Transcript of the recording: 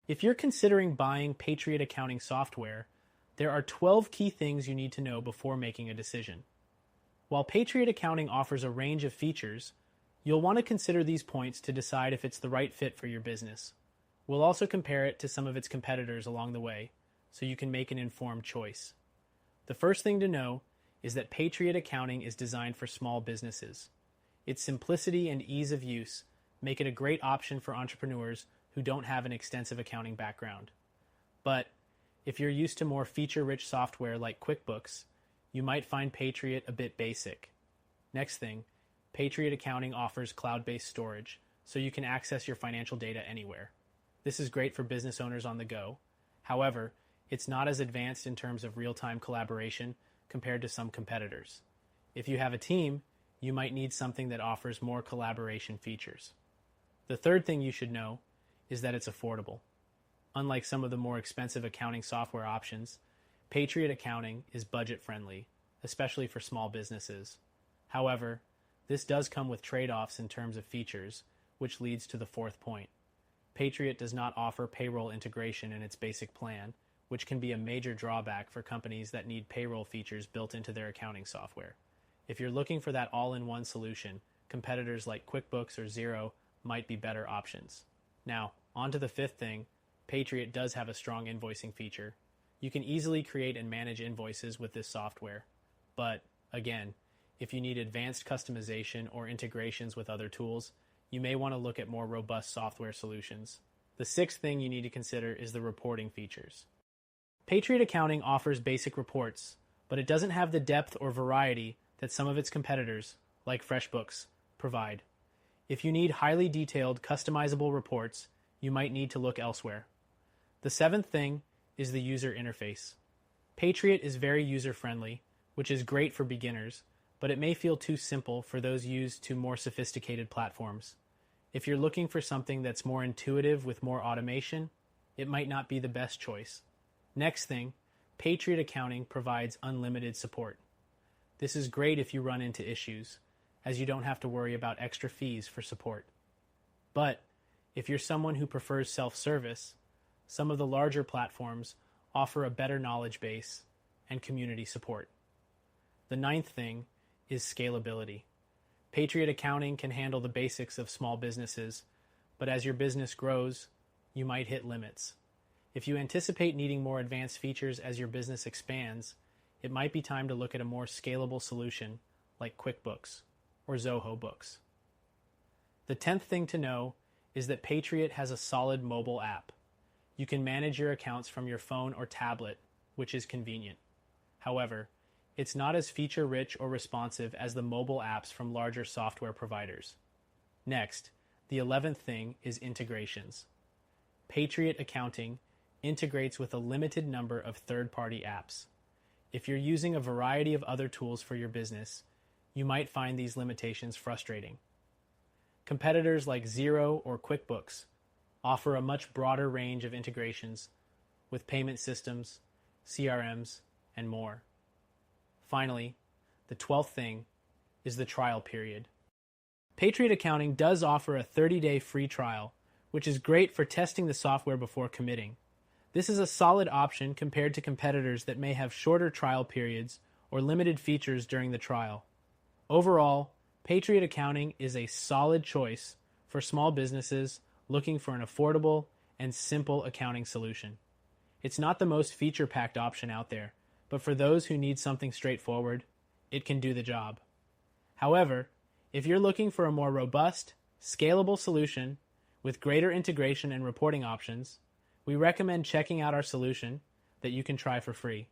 If you're considering buying Patriot accounting software, there are 12 key things you need to know before making a decision. While Patriot accounting offers a range of features, you'll want to consider these points to decide if it's the right fit for your business. We'll also compare it to some of its competitors along the way, so you can make an informed choice. The first thing to know is that Patriot accounting is designed for small businesses. Its simplicity and ease of use make it a great option for entrepreneurs who don't have an extensive accounting background. But if you're used to more feature-rich software like QuickBooks, you might find Patriot a bit basic. Next thing, Patriot accounting offers cloud-based storage, so you can access your financial data anywhere. This is great for business owners on the go. However, it's not as advanced in terms of real-time collaboration compared to some competitors. If you have a team, you might need something that offers more collaboration features. The third thing you should know is that it's affordable. Unlike some of the more expensive accounting software options, Patriot accounting is budget-friendly, especially for small businesses. However, this does come with trade-offs in terms of features, which leads to the fourth point. Patriot does not offer payroll integration in its basic plan, which can be a major drawback for companies that need payroll features built into their accounting software. If you're looking for that all-in-one solution, competitors like QuickBooks or Xero might be better options. Now, on to the fifth thing. Patriot does have a strong invoicing feature. You can easily create and manage invoices with this software. But, again, if you need advanced customization or integrations with other tools, you may want to look at more robust software solutions. The sixth thing you need to consider is the reporting features. Patriot accounting offers basic reports, but it doesn't have the depth or variety that some of its competitors, like FreshBooks, provide. If you need highly detailed, customizable reports, you might need to look elsewhere. The seventh thing is the user interface. Patriot is very user-friendly, which is great for beginners, but it may feel too simple for those used to more sophisticated platforms. If you're looking for something that's more intuitive with more automation, it might not be the best choice. Next thing, Patriot accounting provides unlimited support. This is great if you run into issues, as you don't have to worry about extra fees for support. But if you're someone who prefers self-service, some of the larger platforms offer a better knowledge base and community support. The ninth thing is scalability. Patriot accounting can handle the basics of small businesses, but as your business grows, you might hit limits. If you anticipate needing more advanced features as your business expands, it might be time to look at a more scalable solution like QuickBooks or Zoho Books. The 10th thing to know is that Patriot has a solid mobile app. You can manage your accounts from your phone or tablet, which is convenient. However, it's not as feature-rich or responsive as the mobile apps from larger software providers. Next, the 11th thing is integrations. Patriot accounting integrates with a limited number of third-party apps. If you're using a variety of other tools for your business, you might find these limitations frustrating. Competitors like Xero or QuickBooks offer a much broader range of integrations with payment systems, CRMs, and more. Finally, the 12th thing is the trial period. Patriot accounting does offer a 30-day free trial, which is great for testing the software before committing. This is a solid option compared to competitors that may have shorter trial periods or limited features during the trial. Overall, Patriot accounting is a solid choice for small businesses looking for an affordable and simple accounting solution. It's not the most feature-packed option out there, but for those who need something straightforward, it can do the job. However, if you're looking for a more robust, scalable solution with greater integration and reporting options, we recommend checking out our solution that you can try for free.